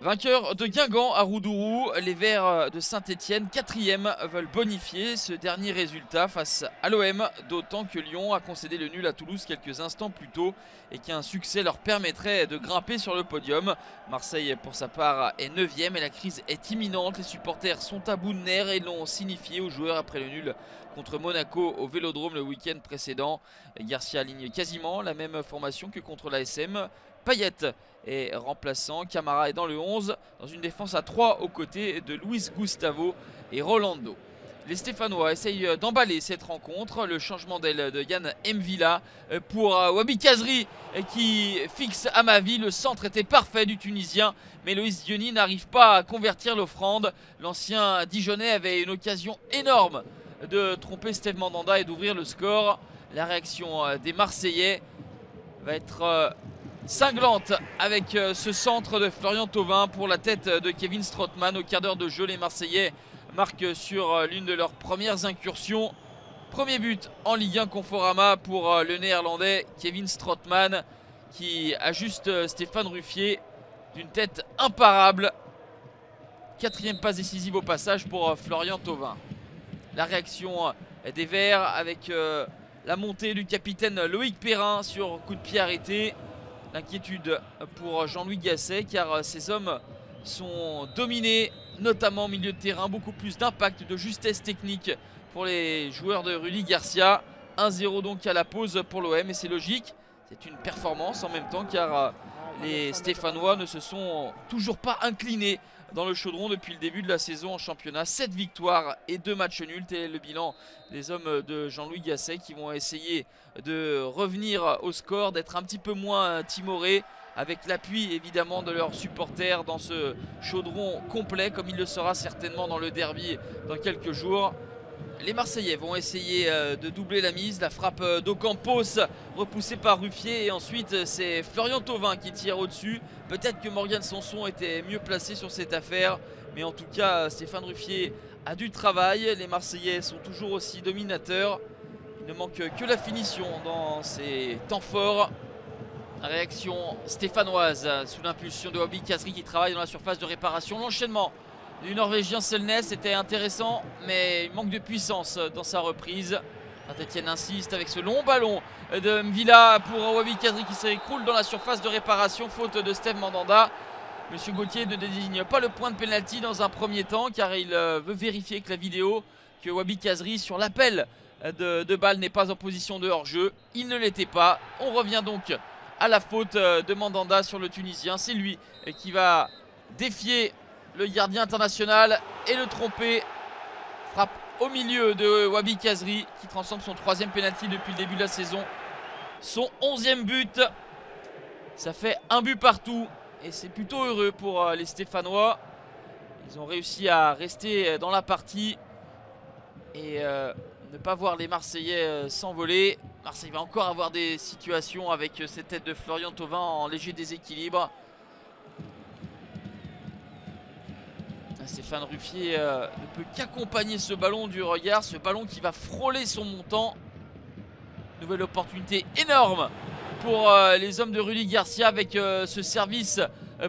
Vainqueur de Guingamp à Roudourou, les Verts de Saint-Etienne, 4e, veulent bonifier ce dernier résultat face à l'OM, d'autant que Lyon a concédé le nul à Toulouse quelques instants plus tôt et qu'un succès leur permettrait de grimper sur le podium. Marseille pour sa part est 9e et la crise est imminente. Les supporters sont à bout de nerfs et l'ont signifié aux joueurs après le nul contre Monaco au Vélodrome le week-end précédent. Garcia aligne quasiment la même formation que contre l'ASM. Payet est remplaçant, Camara est dans le 11, dans une défense à 3 aux côtés de Luis Gustavo et Rolando. Les Stéphanois essayent d'emballer cette rencontre. Le changement d'aile de Yann M'Vila pour Wabi Kazri qui fixe à Amavi. Le centre était parfait du Tunisien, mais Loïs Diony n'arrive pas à convertir l'offrande. L'ancien Dijonais avait une occasion énorme de tromper Steve Mandanda et d'ouvrir le score. La réaction des Marseillais va être cinglante avec ce centre de Florian Thauvin pour la tête de Kevin Strootman. Au quart d'heure de jeu, les Marseillais marquent sur l'une de leurs premières incursions. Premier but en Ligue 1 Conforama pour le néerlandais Kevin Strootman qui ajuste Stéphane Ruffier d'une tête imparable. 4e passe décisive au passage pour Florian Thauvin. La réaction des Verts avec la montée du capitaine Loïc Perrin sur coup de pied arrêté. L'inquiétude pour Jean-Louis Gasset car ces hommes sont dominés, notamment au milieu de terrain. Beaucoup plus d'impact, de justesse technique pour les joueurs de Rudy Garcia. 1-0 donc à la pause pour l'OM et c'est logique. C'est une performance en même temps car les Stéphanois ne se sont toujours pas inclinés dans le chaudron depuis le début de la saison en championnat. 7 victoires et 2 matchs nuls. Tel est le bilan des hommes de Jean-Louis Gasset qui vont essayer de revenir au score, d'être un petit peu moins timorés avec l'appui évidemment de leurs supporters dans ce chaudron complet comme il le sera certainement dans le derby dans quelques jours. Les Marseillais vont essayer de doubler la mise. La frappe d'Ocampos repoussée par Ruffier. Et ensuite c'est Florian Thauvin qui tire au-dessus. Peut-être que Morgan Sanson était mieux placé sur cette affaire. Mais en tout cas Stéphane Ruffier a du travail. Les Marseillais sont toujours aussi dominateurs. Il ne manque que la finition dans ces temps forts. Réaction stéphanoise sous l'impulsion de Wabi Kazri qui travaille dans la surface de réparation. L'enchaînement du Norvégien Selnes était intéressant, mais il manque de puissance dans sa reprise. Saint-Etienne insiste avec ce long ballon de M'Vila pour Wabi Kazri qui s'écroule dans la surface de réparation. Faute de Steve Mandanda. Monsieur Gauthier ne désigne pas le point de pénalty dans un premier temps car il veut vérifier avec la vidéo que Wabi Kazri sur l'appel de balle n'est pas en position de hors-jeu. Il ne l'était pas. On revient donc à la faute de Mandanda sur le Tunisien. C'est lui qui va défier le gardien international et le tromper. Frappe au milieu de Wabi Kazri qui transforme son 3e pénalty depuis le début de la saison. Son 11e but. Ça fait un but partout et c'est plutôt heureux pour les Stéphanois. Ils ont réussi à rester dans la partie et ne pas voir les Marseillais s'envoler. Marseille va encore avoir des situations avec cette tête de Florian Thauvin en léger déséquilibre. Stéphane Ruffier ne peut qu'accompagner ce ballon du regard. Ce ballon qui va frôler son montant. Nouvelle opportunité énorme pour les hommes de Rudy Garcia avec ce service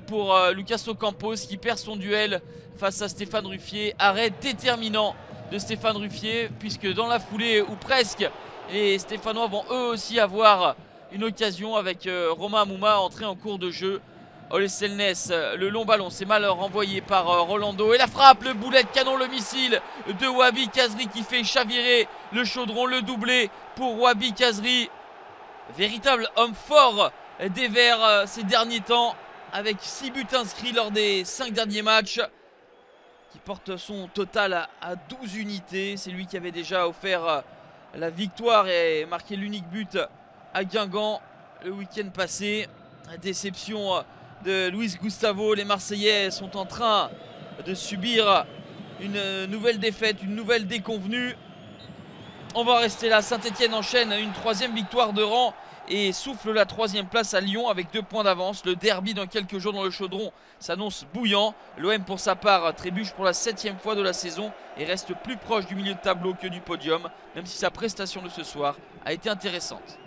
pour Lucas Ocampos qui perd son duel face à Stéphane Ruffier. Arrêt déterminant de Stéphane Ruffier puisque dans la foulée ou presque les Stéphanois vont eux aussi avoir une occasion avec Romain Amouma entré en cours de jeu. Ole Selnes, le long ballon, c'est mal renvoyé par Rolando. Et la frappe, le boulet de canon, le missile de Wabi Kazri qui fait chavirer le chaudron, le doublé pour Wabi Kazri. Véritable homme fort des Verts ces derniers temps, avec 6 buts inscrits lors des 5 derniers matchs, qui porte son total à 12 unités. C'est lui qui avait déjà offert la victoire et marqué l'unique but à Guingamp le week-end passé. Déception de Luis Gustavo. Les Marseillais sont en train de subir une nouvelle défaite, une nouvelle déconvenue. On va rester là. Saint-Etienne enchaîne une 3e victoire de rang et souffle la 3e place à Lyon avec 2 points d'avance. Le derby dans quelques jours dans le chaudron s'annonce bouillant. L'OM pour sa part trébuche pour la 7e fois de la saison et reste plus proche du milieu de tableau que du podium, même si sa prestation de ce soir a été intéressante.